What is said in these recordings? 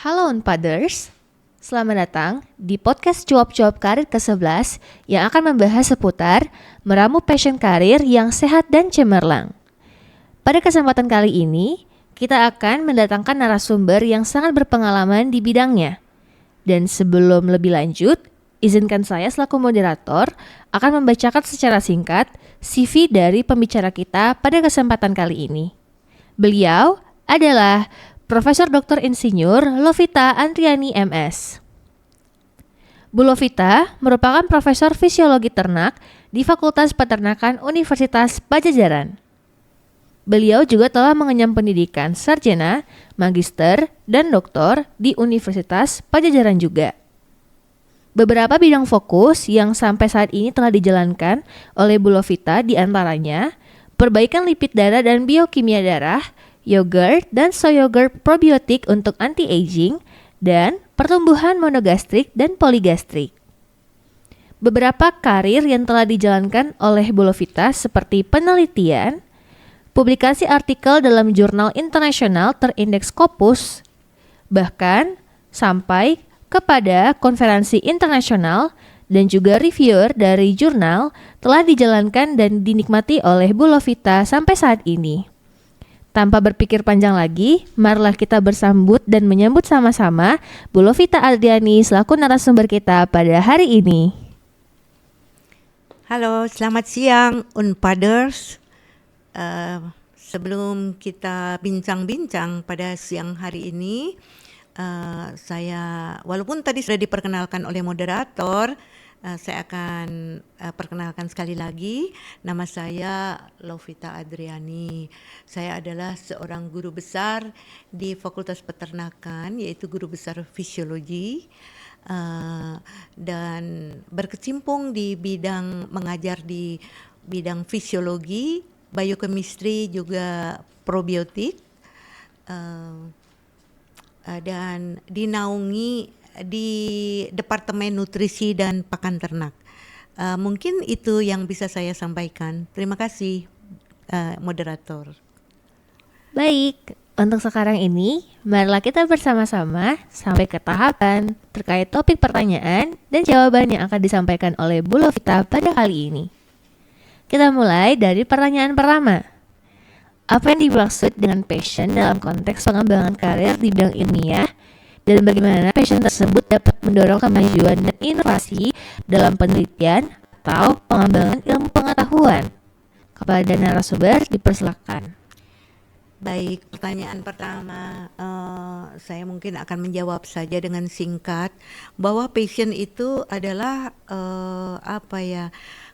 Halo Unpaders, selamat datang di podcast Cuap-Cuap Karir ke-11 yang akan membahas seputar meramu passion karir yang sehat dan cemerlang. Pada kesempatan kali ini, kita akan mendatangkan narasumber yang sangat berpengalaman di bidangnya. Dan sebelum lebih lanjut, izinkan saya selaku moderator akan membacakan secara singkat CV dari pembicara kita pada kesempatan kali ini. Beliau adalah Profesor Dr. Insinyur Lovita Andriani MS. Bu Lovita merupakan profesor fisiologi ternak di Fakultas Peternakan Universitas Padjadjaran. Beliau juga telah mengenyam pendidikan sarjana, magister, dan doktor di Universitas Padjadjaran juga. Beberapa bidang fokus yang sampai saat ini telah dijalankan oleh Bu Lovita diantaranya perbaikan lipid darah dan biokimia darah, yogurt dan soy yogurt probiotik untuk anti-aging, dan pertumbuhan monogastrik dan poligastrik. Beberapa karir yang telah dijalankan oleh Bu Lovita seperti penelitian, publikasi artikel dalam jurnal internasional terindeks Scopus, bahkan sampai kepada konferensi internasional dan juga reviewer dari jurnal telah dijalankan dan dinikmati oleh Bu Lovita sampai saat ini. Tanpa berpikir panjang lagi, marilah kita bersambut dan menyambut sama-sama Bu Lovita Andriani selaku narasumber kita pada hari ini. Halo, selamat siang Unpaders. Sebelum kita bincang-bincang pada siang hari ini, saya walaupun tadi sudah diperkenalkan oleh moderator, saya akan perkenalkan sekali lagi. Nama saya Lovita Andriani. Saya adalah seorang guru besar di Fakultas Peternakan, yaitu guru besar fisiologi, dan berkecimpung di bidang mengajar di bidang fisiologi, biochemistry, juga probiotik, dan dinaungi di Departemen Nutrisi dan Pakan Ternak. Mungkin itu yang bisa saya sampaikan. Terima kasih, moderator. Baik, untuk sekarang ini, marilah kita bersama-sama sampai ke tahapan terkait topik pertanyaan dan jawaban yang akan disampaikan oleh Bu Lovita pada kali ini. Kita mulai dari pertanyaan pertama. Apa yang dimaksud dengan passion dalam konteks pengembangan karir di bidang ilmiah? Dan bagaimana passion tersebut dapat mendorong kemajuan dan inovasi dalam penelitian atau pengembangan ilmu pengetahuan? Kepada narasumber dipersilakan. Baik, pertanyaan pertama, saya mungkin akan menjawab saja dengan singkat bahwa passion itu adalah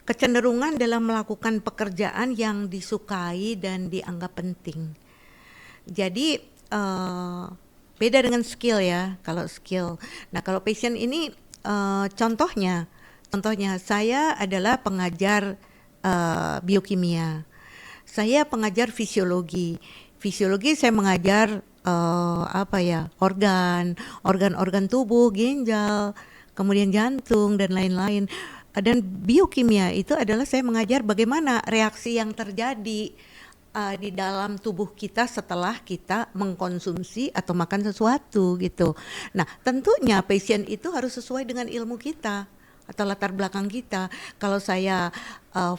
kecenderungan dalam melakukan pekerjaan yang disukai dan dianggap penting. Jadi beda dengan skill ya. Kalau skill, nah kalau passion ini contohnya saya adalah pengajar biokimia, saya pengajar fisiologi saya mengajar organ tubuh, ginjal, kemudian jantung dan lain-lain. Dan biokimia itu adalah saya mengajar bagaimana reaksi yang terjadi di dalam tubuh kita setelah kita mengkonsumsi atau makan sesuatu gitu. Nah, tentunya passion itu harus sesuai dengan ilmu kita atau latar belakang kita. Kalau saya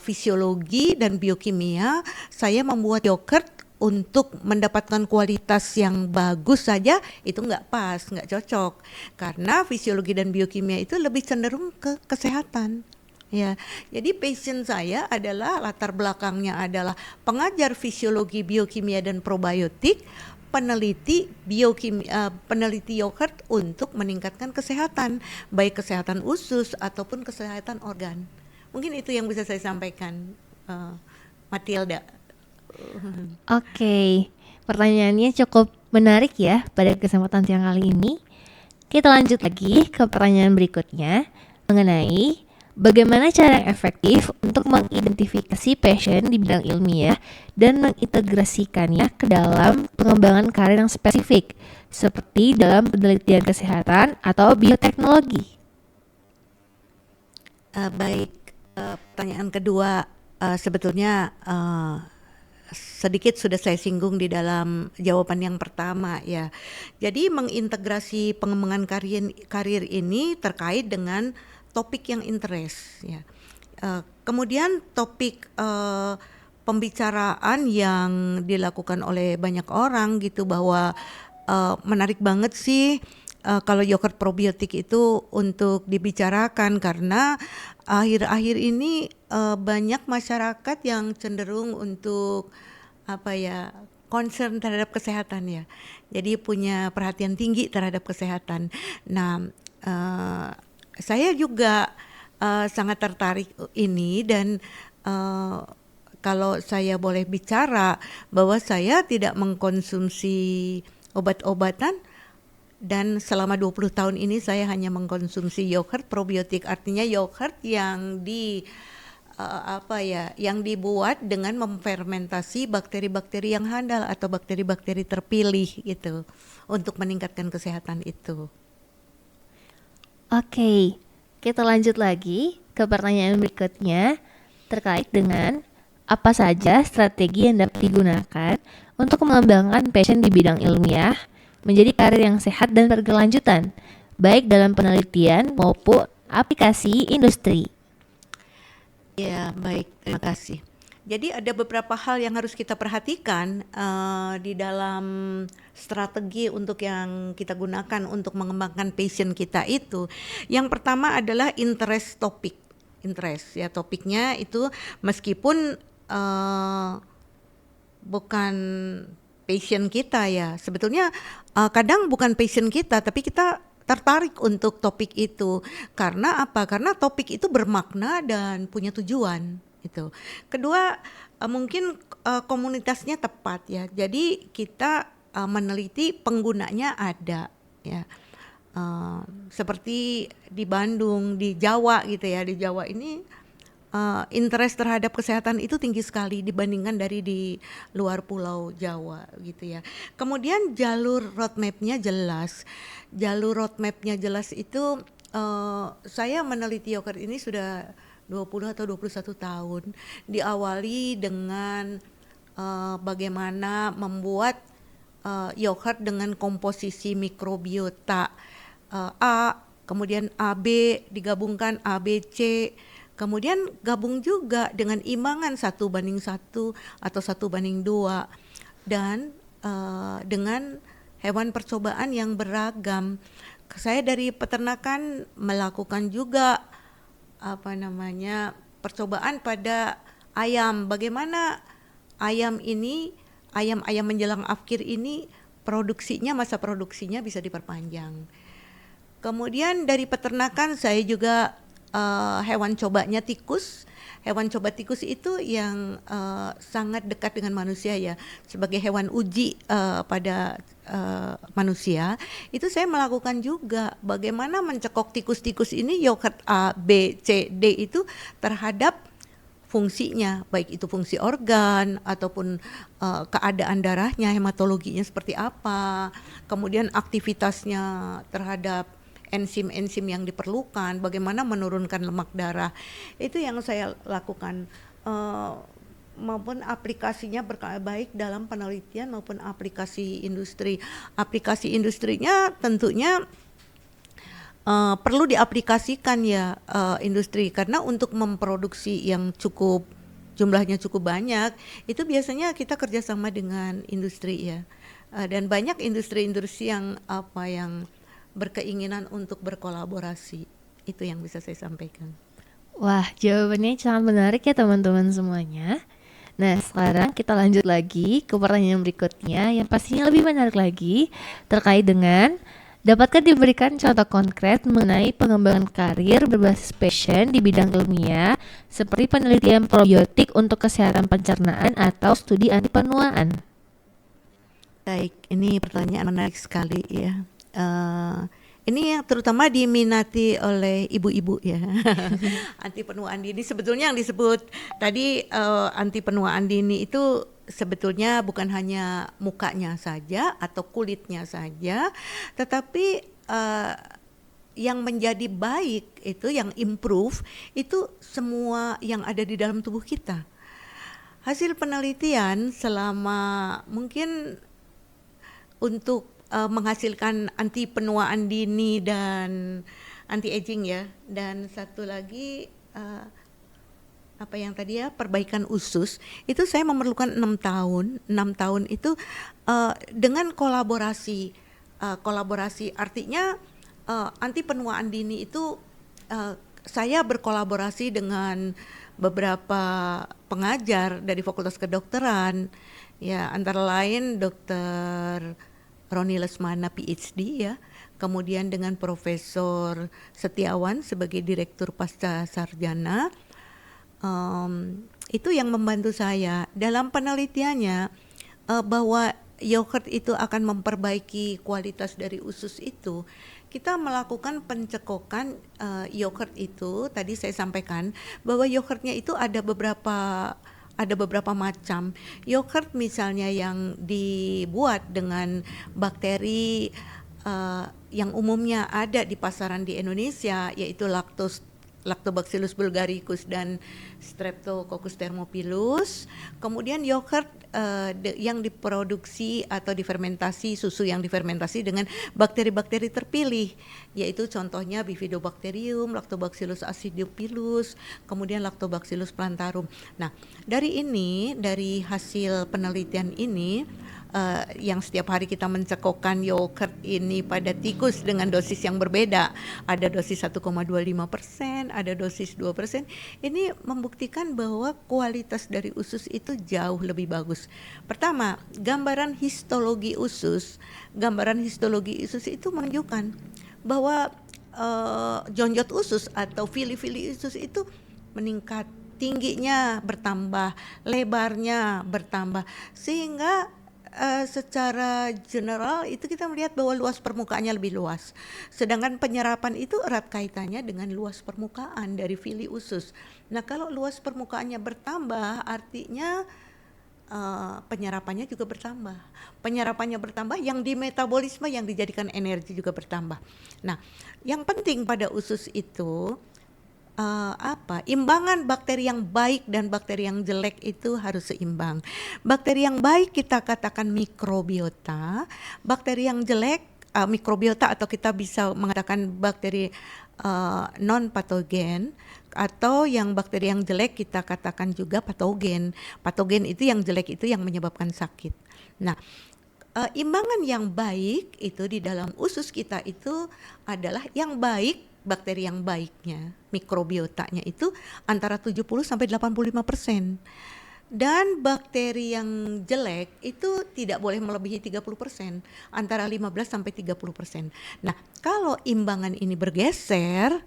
fisiologi dan biokimia, saya membuat yogurt untuk mendapatkan kualitas yang bagus saja itu nggak pas, nggak cocok. Karena fisiologi dan biokimia itu lebih cenderung ke kesehatan. Ya, jadi passion saya adalah latar belakangnya adalah pengajar fisiologi, biokimia dan probiotik, peneliti peneliti yogurt untuk meningkatkan kesehatan, baik kesehatan usus ataupun kesehatan organ. Mungkin itu yang bisa saya sampaikan, Matilda. Oke, pertanyaannya cukup menarik ya pada kesempatan siang kali ini. Kita lanjut lagi ke pertanyaan berikutnya mengenai bagaimana cara yang efektif untuk mengidentifikasi passion di bidang ilmiah dan mengintegrasikannya ke dalam pengembangan karir yang spesifik, seperti dalam penelitian kesehatan atau bioteknologi. Baik, pertanyaan kedua sebetulnya sedikit sudah saya singgung di dalam jawaban yang pertama ya. Jadi mengintegrasi pengembangan karir ini terkait dengan topik yang interest ya. Kemudian topik pembicaraan yang dilakukan oleh banyak orang gitu bahwa menarik banget sih kalau yogurt probiotik itu untuk dibicarakan karena akhir-akhir ini banyak masyarakat yang cenderung untuk concern terhadap kesehatan ya. Jadi punya perhatian tinggi terhadap kesehatan. Nah, saya juga sangat tertarik ini dan kalau saya boleh bicara bahwa saya tidak mengkonsumsi obat-obatan dan selama 20 tahun ini saya hanya mengkonsumsi yogurt probiotik, artinya yogurt yang yang dibuat dengan memfermentasi bakteri-bakteri yang handal atau bakteri-bakteri terpilih gitu untuk meningkatkan kesehatan itu. Oke, kita lanjut lagi ke pertanyaan berikutnya terkait dengan apa saja strategi yang dapat digunakan untuk mengembangkan passion di bidang ilmiah menjadi karir yang sehat dan berkelanjutan, baik dalam penelitian maupun aplikasi industri. Ya, baik, terima kasih. Jadi ada beberapa hal yang harus kita perhatikan di dalam strategi untuk yang kita gunakan untuk mengembangkan passion kita itu. Yang pertama adalah interest topik. Interest ya, topiknya itu meskipun bukan passion kita ya. Sebetulnya kadang bukan passion kita, tapi kita tertarik untuk topik itu. Karena apa? Karena topik itu bermakna dan punya tujuan itu. Kedua, mungkin komunitasnya tepat ya. Jadi kita meneliti penggunanya ada ya. Seperti di Bandung, di Jawa gitu ya. Di Jawa ini interest terhadap kesehatan itu tinggi sekali dibandingkan dari di luar pulau Jawa gitu ya. Kemudian jalur roadmap-nya jelas. Jalur roadmap-nya jelas itu saya meneliti yogurt ini sudah 20 atau 21 tahun. Diawali dengan bagaimana membuat yogurt dengan komposisi mikrobiota A, kemudian AB digabungkan ABC. Kemudian gabung juga dengan imbangan 1:1 atau 1:2 dan dengan hewan percobaan yang beragam. Saya dari peternakan melakukan juga percobaan pada ayam. Bagaimana ayam menjelang akhir ini masa produksinya bisa diperpanjang. Kemudian dari peternakan saya juga hewan cobanya tikus. Hewan coba tikus itu yang sangat dekat dengan manusia ya, sebagai hewan uji pada manusia. Itu saya melakukan juga bagaimana mencekok tikus-tikus ini yogurt A, B, C, D itu terhadap fungsinya, baik itu fungsi organ ataupun keadaan darahnya, hematologinya seperti apa, kemudian aktivitasnya terhadap enzim-enzim yang diperlukan, bagaimana menurunkan lemak darah. Itu yang saya lakukan, maupun aplikasinya baik dalam penelitian maupun aplikasi industri. Aplikasi industrinya tentunya perlu diaplikasikan ya industri, karena untuk memproduksi yang jumlahnya cukup banyak, itu biasanya kita kerjasama dengan industri ya. Dan banyak industri-industri yang berkeinginan untuk berkolaborasi. Itu yang bisa saya sampaikan. Wah, jawabannya sangat menarik ya teman-teman semuanya. Nah, sekarang kita lanjut lagi ke pertanyaan berikutnya yang pastinya lebih menarik lagi terkait dengan dapatkah diberikan contoh konkret mengenai pengembangan karir berbasis passion di bidang ilmiah seperti penelitian probiotik untuk kesehatan pencernaan atau studi anti penuaan? Baik, ini pertanyaan menarik sekali ya. Ini yang terutama diminati oleh ibu-ibu ya. Anti penuaan dini, sebetulnya yang disebut tadi anti penuaan dini itu sebetulnya bukan hanya mukanya saja atau kulitnya saja, tetapi yang menjadi baik itu, yang improve itu semua yang ada di dalam tubuh kita. Hasil penelitian selama mungkin untuk menghasilkan anti penuaan dini dan anti aging ya, dan satu lagi apa yang tadi ya, perbaikan usus, itu saya memerlukan 6 tahun. 6 tahun itu dengan kolaborasi artinya anti penuaan dini itu saya berkolaborasi dengan beberapa pengajar dari Fakultas Kedokteran ya, antara lain Dr. Roni Lesmana PhD ya, kemudian dengan Profesor Setiawan sebagai Direktur Pasca Sarjana. Itu yang membantu saya dalam penelitiannya bahwa yogurt itu akan memperbaiki kualitas dari usus itu. Kita melakukan pencekokan yogurt itu, tadi saya sampaikan bahwa yogurtnya itu ada beberapa macam. Yogurt misalnya yang dibuat dengan bakteri yang umumnya ada di pasaran di Indonesia, yaitu Lactobacillus bulgaricus dan Streptococcus thermophilus. Kemudian yogurt yang diproduksi atau difermentasi, susu yang difermentasi dengan bakteri-bakteri terpilih, yaitu contohnya Bifidobacterium, Lactobacillus acidophilus, kemudian Lactobacillus plantarum. Nah, dari hasil penelitian ini yang setiap hari kita mencekokkan yogurt ini pada tikus dengan dosis yang berbeda, ada dosis 1,25%, ada dosis 2%. Ini membuktikan bahwa kualitas dari usus itu jauh lebih bagus. Pertama, gambaran histologi usus itu menunjukkan bahwa jonjot usus atau fili-fili usus itu meningkat, tingginya bertambah, lebarnya bertambah, sehingga secara general itu kita melihat bahwa luas permukaannya lebih luas. Sedangkan penyerapan itu erat kaitannya dengan luas permukaan dari fili usus. Nah, kalau luas permukaannya bertambah, artinya penyerapannya juga bertambah. Penyerapannya bertambah, yang di metabolisme yang dijadikan energi juga bertambah. Nah, yang penting pada usus itu imbangan bakteri yang baik dan bakteri yang jelek itu harus seimbang. Bakteri yang baik kita katakan mikrobiota, bakteri yang jelek mikrobiota, atau kita bisa mengatakan bakteri non patogen, atau yang bakteri yang jelek kita katakan juga patogen. Patogen itu yang jelek, itu yang menyebabkan sakit. Nah, imbangan yang baik itu di dalam usus kita itu adalah yang baik. Bakteri yang baiknya, mikrobiotanya itu antara 70 sampai 85%. Dan bakteri yang jelek itu tidak boleh melebihi 30%, antara 15 sampai 30%. Nah, kalau imbangan ini bergeser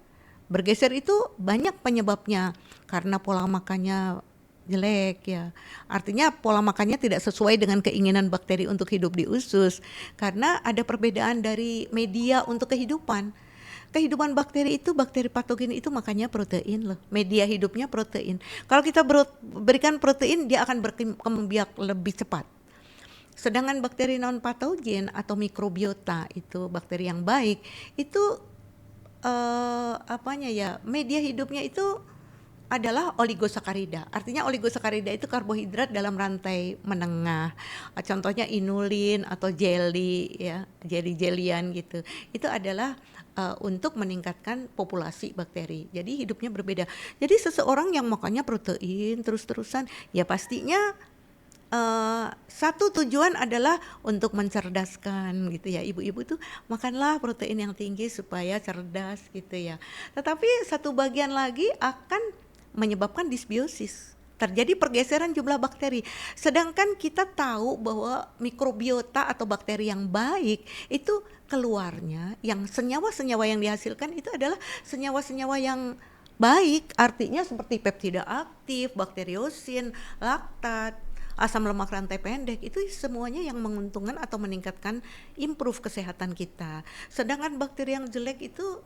itu banyak penyebabnya, karena pola makannya jelek ya. Artinya pola makannya tidak sesuai dengan keinginan bakteri untuk hidup di usus, karena ada perbedaan dari media untuk kehidupan. Kehidupan bakteri itu, bakteri patogen itu makannya protein loh. Media hidupnya protein. Kalau kita berikan protein, dia akan berkembang biak lebih cepat. Sedangkan bakteri non patogen atau mikrobiota itu bakteri yang baik, itu media hidupnya itu adalah oligosakarida. Artinya oligosakarida itu karbohidrat dalam rantai menengah. Contohnya inulin atau jelly ya, jelly-jellyan gitu. Itu adalah untuk meningkatkan populasi bakteri. Jadi hidupnya berbeda. Jadi seseorang yang makannya protein terus-terusan, ya pastinya satu tujuan adalah untuk mencerdaskan gitu ya. Ibu-ibu tuh makanlah protein yang tinggi supaya cerdas gitu ya. Tetapi satu bagian lagi akan menyebabkan disbiosis. Terjadi pergeseran jumlah bakteri. Sedangkan kita tahu bahwa mikrobiota atau bakteri yang baik itu keluarnya, yang senyawa-senyawa yang dihasilkan itu adalah senyawa-senyawa yang baik. Artinya seperti peptida aktif, bakteriosin, laktat, asam lemak rantai pendek, itu semuanya yang menguntungkan atau meningkatkan improve kesehatan kita. Sedangkan bakteri yang jelek itu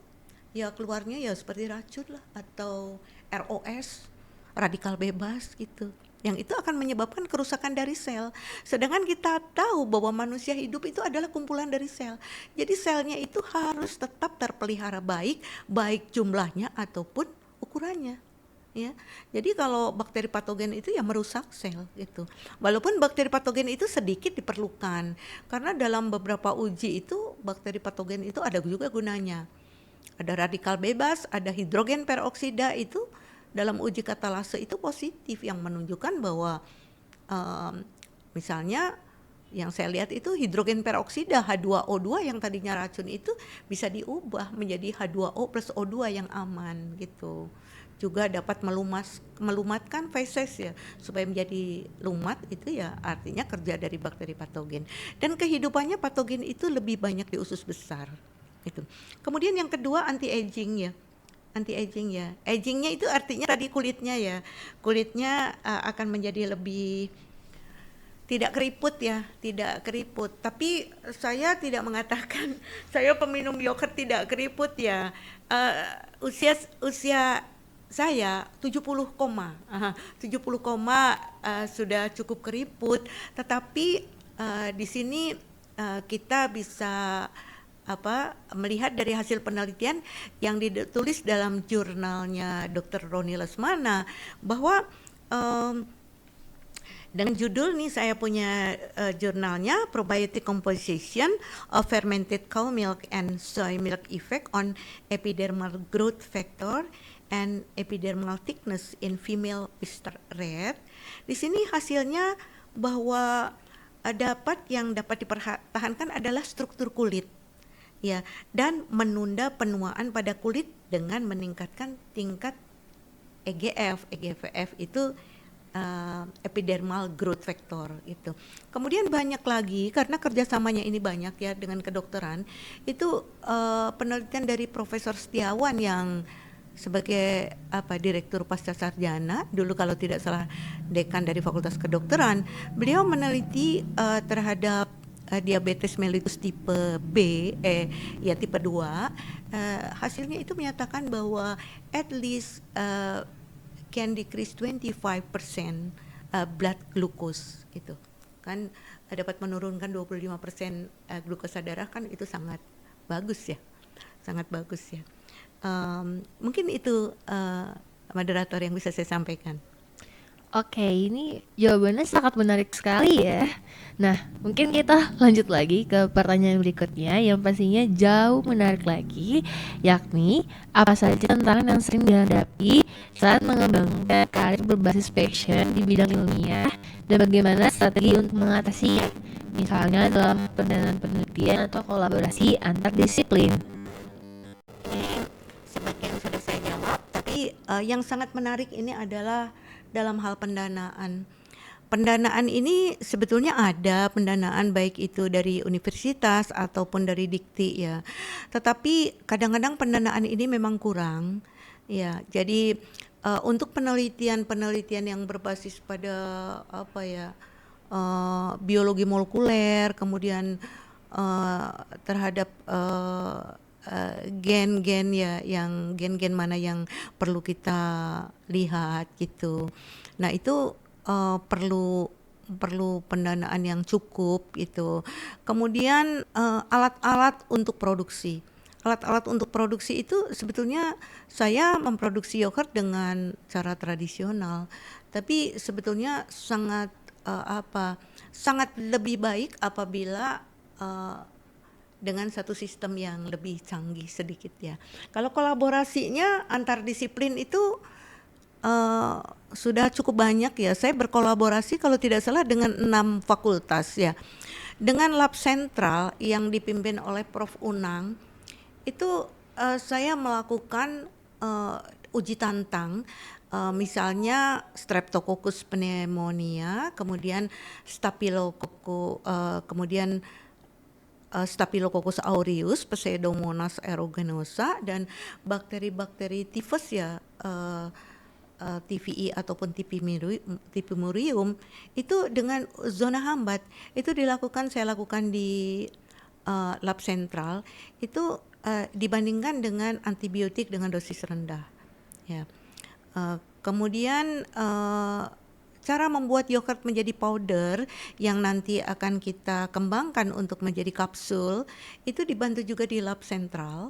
ya keluarnya ya seperti racun lah, atau ROS, radikal bebas gitu, yang itu akan menyebabkan kerusakan dari sel. Sedangkan kita tahu bahwa manusia hidup itu adalah kumpulan dari sel. Jadi selnya itu harus tetap terpelihara baik jumlahnya ataupun ukurannya. ya. Jadi kalau bakteri patogen itu ya merusak sel gitu. Walaupun bakteri patogen itu sedikit diperlukan, karena dalam beberapa uji itu bakteri patogen itu ada juga gunanya. Ada radikal bebas, ada hidrogen peroksida, itu dalam uji katalase itu positif, yang menunjukkan bahwa misalnya yang saya lihat itu hidrogen peroksida H2O2 yang tadinya racun itu bisa diubah menjadi H2O plus O2 yang aman gitu. Juga dapat melumatkan feses ya, supaya menjadi lumat, itu ya artinya kerja dari bakteri patogen. Dan kehidupannya patogen itu lebih banyak di usus besar gitu. Kemudian yang kedua anti aging ya. Anti aging ya. Agingnya itu artinya tadi kulitnya ya. Kulitnya akan menjadi lebih tidak keriput ya, tidak keriput. Tapi saya tidak mengatakan saya peminum yogurt tidak keriput ya. Usia saya 70 koma, 70 koma sudah cukup keriput. Tetapi di sini kita bisa melihat dari hasil penelitian yang ditulis dalam jurnalnya Dr. Roni Lesmana, bahwa dengan judul nih, saya punya jurnalnya Probiotic Composition of Fermented Cow Milk and Soy Milk Effect on Epidermal Growth Factor and Epidermal Thickness in Female Oyster Rat. Di sini hasilnya bahwa yang dapat dipertahankan adalah struktur kulit ya, dan menunda penuaan pada kulit dengan meningkatkan tingkat EGF. EGF itu epidermal growth factor itu. Kemudian banyak lagi, karena kerjasamanya ini banyak ya dengan kedokteran, itu penelitian dari Profesor Setiawan yang sebagai direktur pasca sarjana dulu, kalau tidak salah dekan dari Fakultas Kedokteran. Beliau meneliti terhadap diabetes mellitus tipe B, tipe 2. Hasilnya itu menyatakan bahwa at least can decrease 25% blood glucose gitu kan, dapat menurunkan 25% glukosa darah, kan itu sangat bagus ya, sangat bagus ya. Mungkin itu moderator yang bisa saya sampaikan. Oke, ini jawabannya sangat menarik sekali ya. Nah, mungkin kita lanjut lagi ke pertanyaan berikutnya yang pastinya jauh menarik lagi, yakni apa saja tantangan yang sering dihadapi saat mengembangkan karir berbasis passion di bidang ilmiah dan bagaimana strategi untuk mengatasinya, misalnya dalam pendanaan penelitian atau kolaborasi antar disiplin. Sebagian sudah saya jawab, tapi yang sangat menarik ini adalah dalam hal pendanaan. Pendanaan ini sebetulnya ada pendanaan baik itu dari universitas ataupun dari Dikti ya. Tetapi kadang-kadang pendanaan ini memang kurang ya. Jadi untuk penelitian yang berbasis pada biologi molekuler, kemudian terhadap gen-gen ya, yang gen-gen mana yang perlu kita lihat gitu. Nah itu perlu pendanaan yang cukup gitu. Kemudian alat-alat untuk produksi. Alat-alat untuk produksi itu sebetulnya saya memproduksi yogurt dengan cara tradisional, tapi sebetulnya sangat lebih baik apabila dengan satu sistem yang lebih canggih sedikit ya. Kalau kolaborasinya antar disiplin itu sudah cukup banyak ya. Saya berkolaborasi kalau tidak salah dengan 6 fakultas ya. Dengan lab sentral yang dipimpin oleh Prof. Unang, itu saya melakukan uji tantang, misalnya Streptococcus pneumonia, kemudian Staphylococcus aureus, Pseudomonas aeruginosa, dan bakteri-bakteri tifus ya, TVI ataupun Typhimurium, itu dengan zona hambat. Itu saya lakukan di lab sentral, itu dibandingkan dengan antibiotik dengan dosis rendah ya. Kemudian cara membuat yogurt menjadi powder yang nanti akan kita kembangkan untuk menjadi kapsul, itu dibantu juga di lab sentral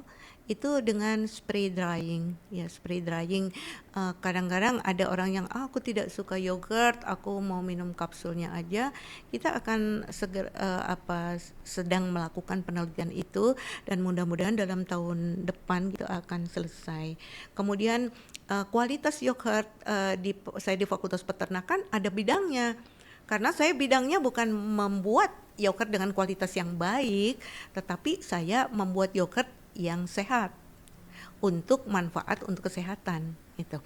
itu dengan spray drying. Ya, spray drying. Kadang-kadang ada orang yang aku tidak suka yogurt, aku mau minum kapsulnya aja. Kita akan sedang melakukan penelitian itu, dan mudah-mudahan dalam tahun depan gitu akan selesai. Kemudian kualitas yogurt, saya di Fakultas Peternakan ada bidangnya. Karena saya bidangnya bukan membuat yogurt dengan kualitas yang baik, tetapi saya membuat yogurt yang sehat untuk manfaat untuk kesehatan itu.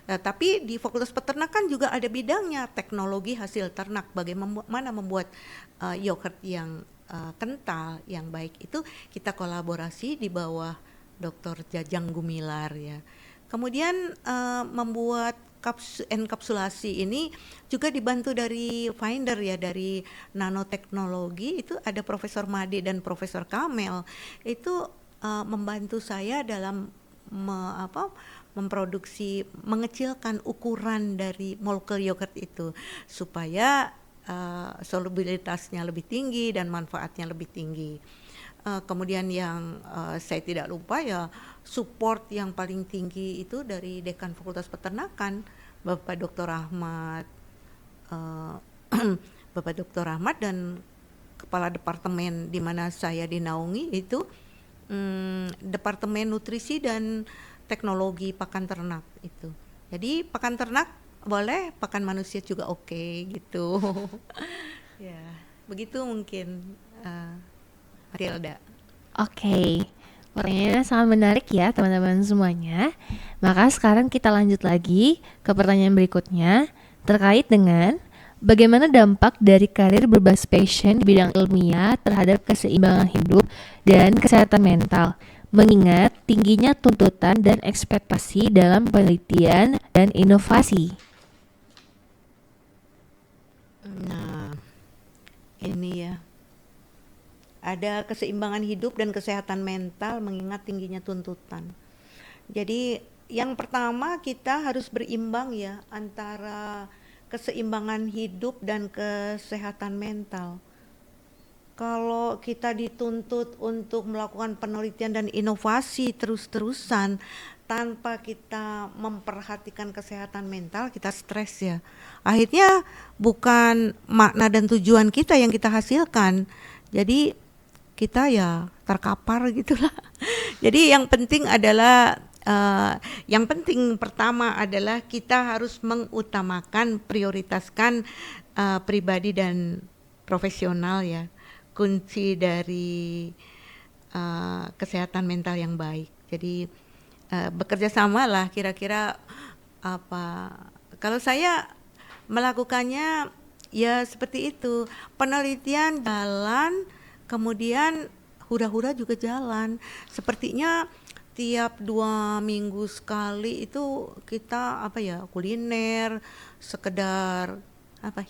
Tapi di Fakultas Peternakan juga ada bidangnya teknologi hasil ternak, bagaimana membuat yogurt yang kental yang baik. Itu kita kolaborasi di bawah Dr. Jajang Gumilar ya. Kemudian membuat enkapsulasi ini juga dibantu dari Finder ya, dari nanoteknologi. Itu ada Profesor Made dan Profesor Kamel itu membantu saya dalam memproduksi, mengecilkan ukuran dari molekul yogurt itu supaya solubilitasnya lebih tinggi dan manfaatnya lebih tinggi. Kemudian yang saya tidak lupa ya, support yang paling tinggi itu dari Dekan Fakultas Peternakan, Bapak Dr. Ahmad, Bapak Dr. Ahmad, dan Kepala Departemen di mana saya dinaungi itu Departemen Nutrisi dan Teknologi Pakan Ternak itu. Jadi pakan ternak boleh, pakan manusia juga oke gitu. Ya, begitu mungkin. Matilda. Oke, pertanyaannya sangat menarik ya teman-teman semuanya. Maka sekarang kita lanjut lagi ke pertanyaan berikutnya terkait dengan bagaimana dampak dari karir berbasis passion di bidang ilmiah terhadap keseimbangan hidup dan kesehatan mental, mengingat tingginya tuntutan dan ekspektasi dalam penelitian dan inovasi. Nah, ini ya. Ada keseimbangan hidup dan kesehatan mental mengingat tingginya tuntutan. Jadi yang pertama kita harus berimbang ya antara keseimbangan hidup dan kesehatan mental. Kalau kita dituntut untuk melakukan penelitian dan inovasi terus-terusan tanpa kita memperhatikan kesehatan mental, kita stres ya. Akhirnya bukan makna dan tujuan kita yang kita hasilkan. Jadi kita ya terkapar gitulah. Jadi yang penting adalah yang penting pertama adalah kita harus mengutamakan, prioritaskan pribadi dan profesional ya, kunci dari kesehatan mental yang baik. Jadi bekerja sama lah kira-kira apa. Kalau saya melakukannya ya seperti itu, penelitian jalan, kemudian hura-hura juga jalan. Sepertinya tiap 2 minggu sekali itu kita kuliner, sekedar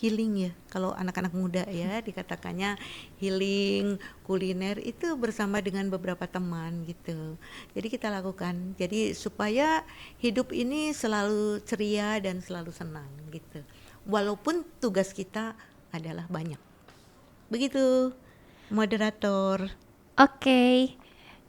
healing ya. Kalau anak-anak muda ya dikatakannya healing, kuliner itu bersama dengan beberapa teman gitu. Jadi kita lakukan. Jadi supaya hidup ini selalu ceria dan selalu senang gitu. Walaupun tugas kita adalah banyak. Begitu. Moderator. Oke,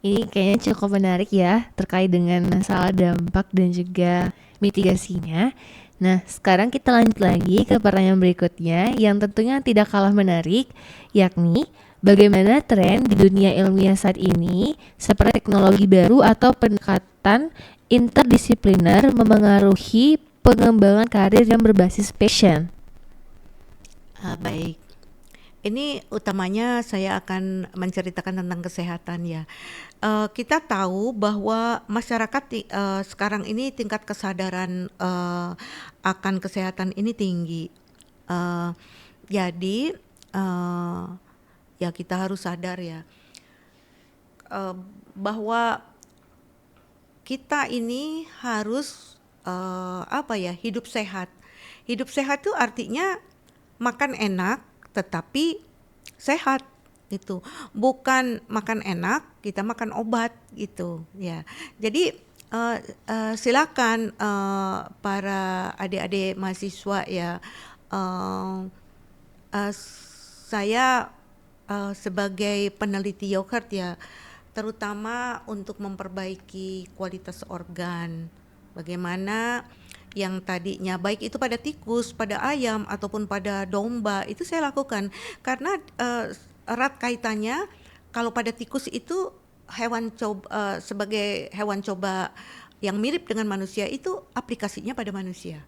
ini kayaknya cukup menarik ya terkait dengan masalah dampak dan juga mitigasinya. Nah, sekarang kita lanjut lagi ke pertanyaan berikutnya yang tentunya tidak kalah menarik, yakni bagaimana tren di dunia ilmiah saat ini seperti teknologi baru atau pendekatan interdisipliner memengaruhi pengembangan karir yang berbasis passion. Baik. Ini utamanya saya akan menceritakan tentang kesehatan ya. Kita tahu bahwa masyarakat sekarang ini tingkat kesadaran akan kesehatan ini tinggi. Jadi ya kita harus sadar ya bahwa kita ini harus hidup sehat. Hidup sehat itu artinya makan enak tetapi sehat gitu, bukan makan enak kita makan obat gitu ya. Jadi silakan para adik-adik mahasiswa ya, saya sebagai peneliti yogurt ya, terutama untuk memperbaiki kualitas organ. Bagaimana yang tadinya baik itu pada tikus, pada ayam ataupun pada domba itu saya lakukan karena erat kaitannya. Kalau pada tikus itu sebagai hewan coba yang mirip dengan manusia itu aplikasinya pada manusia.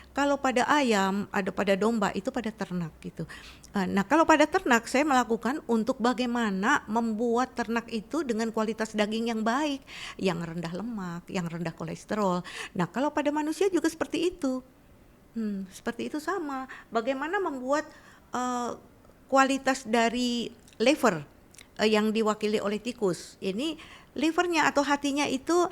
Kalau pada ayam, ada pada domba, itu pada ternak gitu. Nah, kalau pada ternak saya melakukan untuk bagaimana membuat ternak itu dengan kualitas daging yang baik, yang rendah lemak, yang rendah kolesterol. Nah, kalau pada manusia juga seperti itu. Seperti itu sama. Bagaimana membuat kualitas dari liver yang diwakili oleh tikus. Ini livernya atau hatinya itu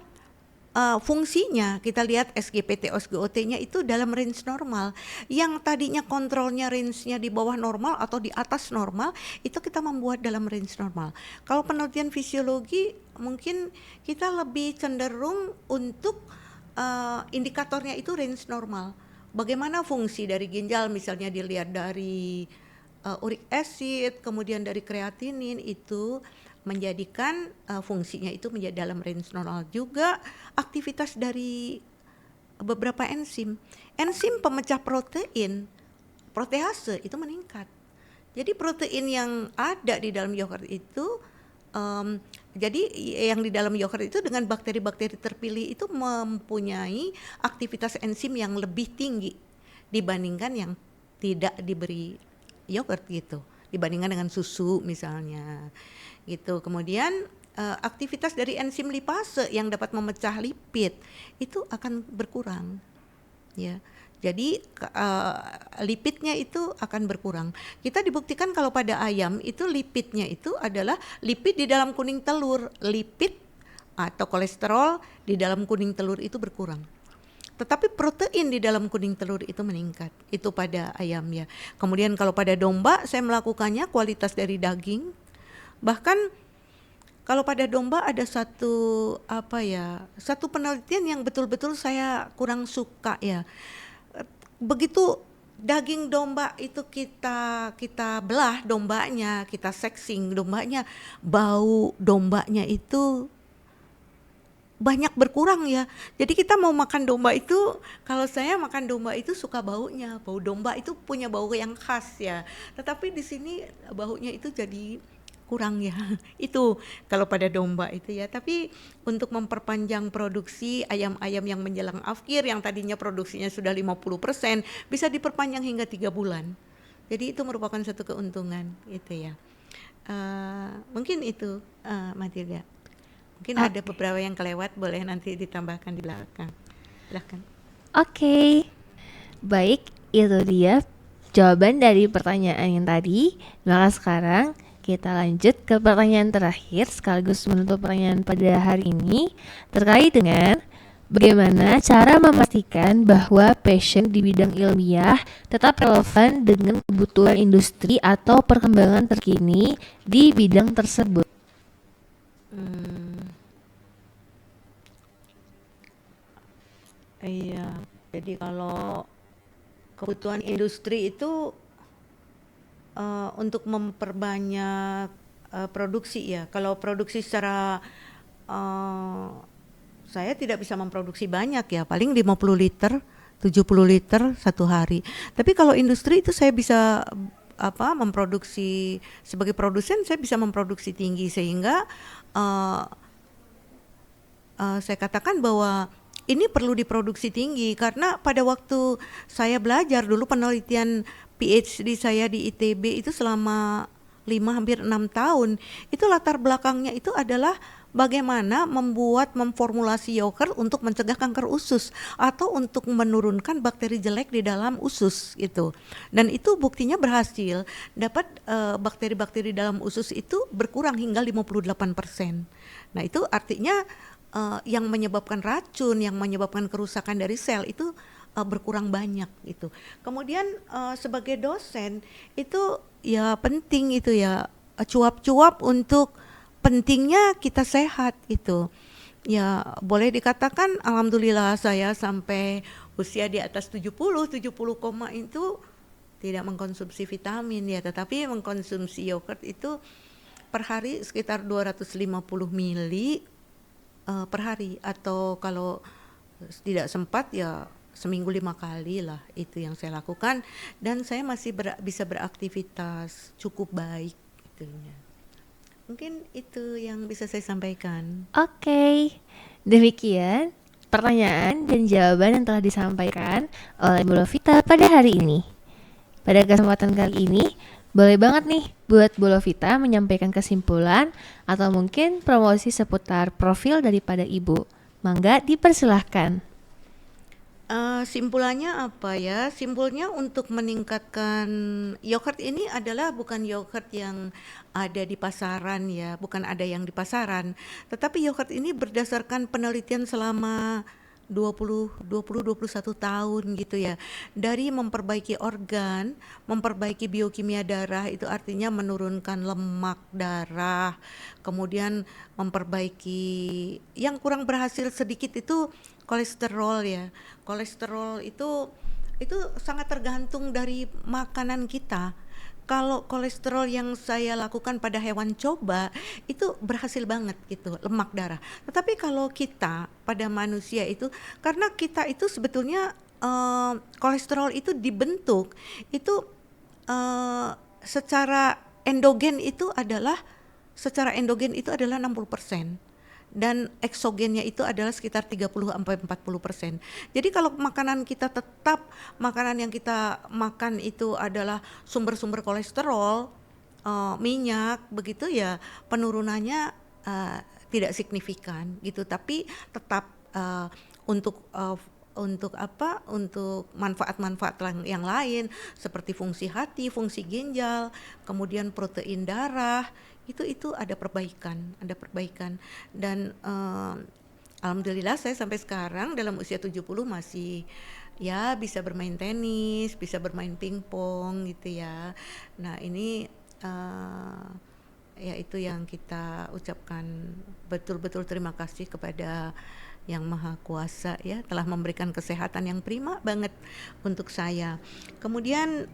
fungsinya kita lihat SGPT, SGOT-nya itu dalam range normal. Yang tadinya kontrolnya range-nya di bawah normal atau di atas normal, itu kita membuat dalam range normal. Kalau penelitian fisiologi mungkin kita lebih cenderung untuk indikatornya itu range normal. Bagaimana fungsi dari ginjal misalnya dilihat dari uric acid, kemudian dari kreatinin itu menjadikan fungsinya itu menjadi dalam range normal. Juga aktivitas dari beberapa enzim pemecah protein, protease itu meningkat. Jadi protein yang ada di dalam yogurt itu jadi yang di dalam yogurt itu dengan bakteri-bakteri terpilih itu mempunyai aktivitas enzim yang lebih tinggi dibandingkan yang tidak diberi yogurt gitu, dibandingkan dengan susu misalnya gitu. Kemudian aktivitas dari enzim lipase yang dapat memecah lipid itu akan berkurang ya. Jadi lipidnya itu akan berkurang. Kita dibuktikan kalau pada ayam itu lipidnya itu adalah lipid di dalam kuning telur, lipid atau kolesterol di dalam kuning telur itu berkurang. Tetapi protein di dalam kuning telur itu meningkat, itu pada ayam ya. Kemudian kalau pada domba saya melakukannya kualitas dari daging. Bahkan kalau pada domba ada satu penelitian yang betul-betul saya kurang suka ya. Begitu daging domba itu kita belah dombanya, kita seksing dombanya, bau dombanya itu banyak berkurang ya. Jadi kita mau makan domba itu, kalau saya makan domba itu suka baunya. Bau domba itu punya bau yang khas ya. Tetapi di sini baunya itu jadi kurang ya. Itu kalau pada domba itu ya. Tapi untuk memperpanjang produksi ayam-ayam yang menjelang afkir yang tadinya produksinya sudah 50% bisa diperpanjang hingga 3 bulan. Jadi itu merupakan satu keuntungan itu ya. Mungkin itu Matilda. Mungkin ada beberapa yang kelewat, boleh nanti ditambahkan di belakang. Silahkan. Oke. Baik, itu dia jawaban dari pertanyaan yang tadi. Maka sekarang kita lanjut ke pertanyaan terakhir sekaligus menutup pertanyaan pada hari ini terkait dengan bagaimana cara memastikan bahwa passion di bidang ilmiah tetap relevan dengan kebutuhan industri atau perkembangan terkini di bidang tersebut. Iya, jadi kalau kebutuhan industri itu untuk memperbanyak produksi ya. Kalau produksi secara saya tidak bisa memproduksi banyak ya, paling 50 liter, 70 liter satu hari. Tapi kalau industri itu saya bisa memproduksi, sebagai produsen saya bisa memproduksi tinggi sehingga saya katakan bahwa ini perlu diproduksi tinggi karena pada waktu saya belajar dulu penelitian PhD saya di ITB itu selama 5 hampir 6 tahun, itu latar belakangnya itu adalah bagaimana memformulasi yogurt untuk mencegah kanker usus atau untuk menurunkan bakteri jelek di dalam usus gitu. Dan itu buktinya berhasil, dapat bakteri-bakteri dalam usus itu berkurang hingga 58%. Nah, itu artinya yang menyebabkan racun, yang menyebabkan kerusakan dari sel itu berkurang banyak gitu. Kemudian sebagai dosen itu ya penting itu ya cuap-cuap untuk pentingnya kita sehat itu. Ya boleh dikatakan alhamdulillah saya sampai usia di atas 70 itu tidak mengkonsumsi vitamin ya, tetapi mengkonsumsi yogurt itu per hari sekitar 250 mili per hari, atau kalau tidak sempat ya seminggu 5 kali lah, itu yang saya lakukan, dan saya masih bisa beraktivitas cukup baik itunya. Mungkin itu yang bisa saya sampaikan. Oke, demikian pertanyaan dan jawaban yang telah disampaikan oleh Bu Lovita pada hari ini. Pada kesempatan kali ini, boleh banget nih buat Bu Lovita menyampaikan kesimpulan atau mungkin promosi seputar profil daripada Ibu. Mangga dipersilahkan. Simpulannya apa ya? Simpulnya untuk meningkatkan yogurt ini adalah bukan yogurt yang ada di pasaran ya, bukan ada yang di pasaran. Tetapi yogurt ini berdasarkan penelitian selama 21 tahun gitu ya. Dari memperbaiki organ, memperbaiki biokimia darah, itu artinya menurunkan lemak darah, kemudian memperbaiki yang kurang berhasil sedikit itu kolesterol ya. Kolesterol itu sangat tergantung dari makanan kita. Kalau kolesterol yang saya lakukan pada hewan coba itu berhasil banget gitu, lemak darah. Tetapi kalau kita pada manusia itu, karena kita itu sebetulnya kolesterol itu dibentuk itu secara endogen itu adalah 60%. Dan eksogennya itu adalah sekitar 30-40%. Jadi kalau makanan kita tetap, makanan yang kita makan itu adalah sumber-sumber kolesterol, minyak, begitu ya, penurunannya tidak signifikan gitu. Tapi tetap untuk manfaat-manfaat yang lain seperti fungsi hati, fungsi ginjal, kemudian protein darah, itu ada perbaikan dan alhamdulillah saya sampai sekarang dalam usia 70 masih ya bisa bermain tenis, bisa bermain pingpong gitu ya. Nah ini ya itu yang kita ucapkan betul-betul terima kasih kepada Yang Maha Kuasa ya, telah memberikan kesehatan yang prima banget untuk saya. Kemudian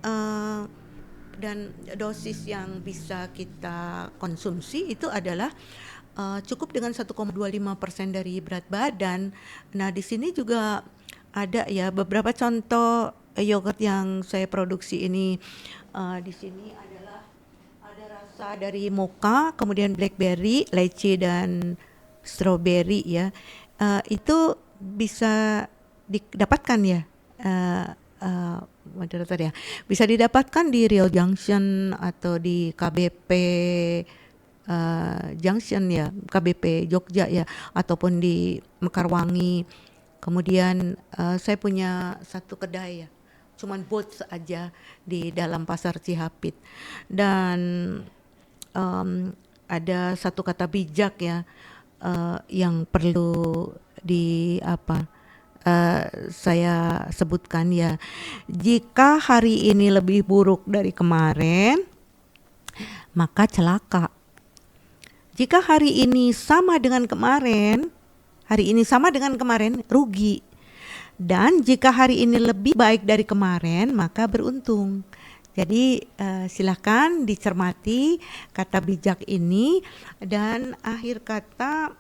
dan dosis yang bisa kita konsumsi itu adalah cukup dengan 1,25% dari berat badan. Nah di sini juga ada ya beberapa contoh yogurt yang saya produksi ini. Di sini adalah ada rasa dari mocha, kemudian blackberry, leci dan strawberry ya. Itu bisa didapatkan ya. Moderator ya, bisa didapatkan di Rio Junction atau di KBP Junction ya, KBP Jogja ya, ataupun di Mekarwangi. Kemudian saya punya satu kedai ya, cuman boots aja di dalam pasar Cihapit. Dan ada satu kata bijak ya yang perlu saya sebutkan ya. Jika hari ini lebih buruk dari kemarin, maka celaka. Jika hari ini sama dengan kemarin, rugi. Dan jika hari ini lebih baik dari kemarin, maka beruntung. Jadi silakan dicermati kata bijak ini, dan akhir kata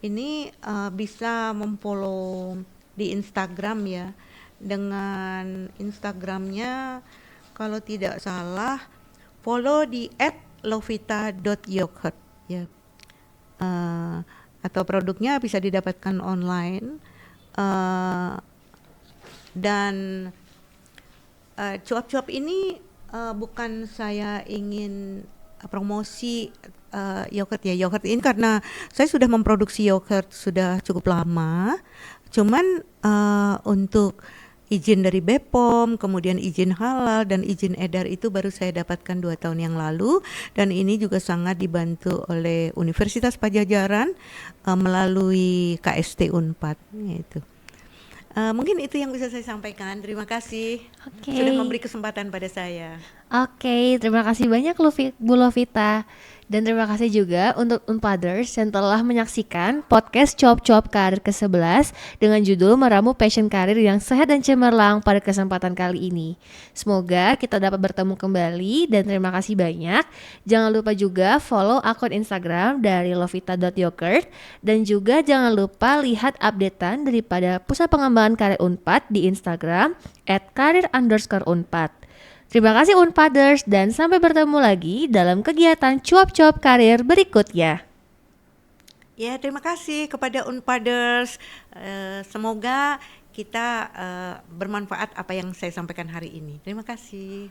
ini bisa memfollow di Instagram ya, dengan Instagramnya kalau tidak salah follow di @lovita.yogurt ya, atau produknya bisa didapatkan online. Dan cuap-cuap ini bukan saya ingin promosi yogurt ya. Yogurt ini karena saya sudah memproduksi yogurt sudah cukup lama, cuman untuk izin dari BPOM, kemudian izin halal dan izin edar itu baru saya dapatkan 2 tahun yang lalu, dan ini juga sangat dibantu oleh Universitas Padjadjaran melalui KST Unpad gitu. Mungkin itu yang bisa saya sampaikan. Terima kasih sudah memberi kesempatan pada saya. Oke, terima kasih banyak Bu Lovita. Dan terima kasih juga untuk Unpaders yang telah menyaksikan podcast Cuap-Cuap Karir ke-11 dengan judul Meramu Passion Karir yang Sehat dan Cemerlang pada kesempatan kali ini. Semoga kita dapat bertemu kembali dan terima kasih banyak. Jangan lupa juga follow akun Instagram dari lovita.yogurt dan juga jangan lupa lihat updatean daripada Pusat Pengembangan Karir Unpad di Instagram @karir_unpad. Terima kasih Unpaders dan sampai bertemu lagi dalam kegiatan cuap-cuap karir berikutnya. Ya, terima kasih kepada Unpaders. Semoga kita bermanfaat apa yang saya sampaikan hari ini. Terima kasih.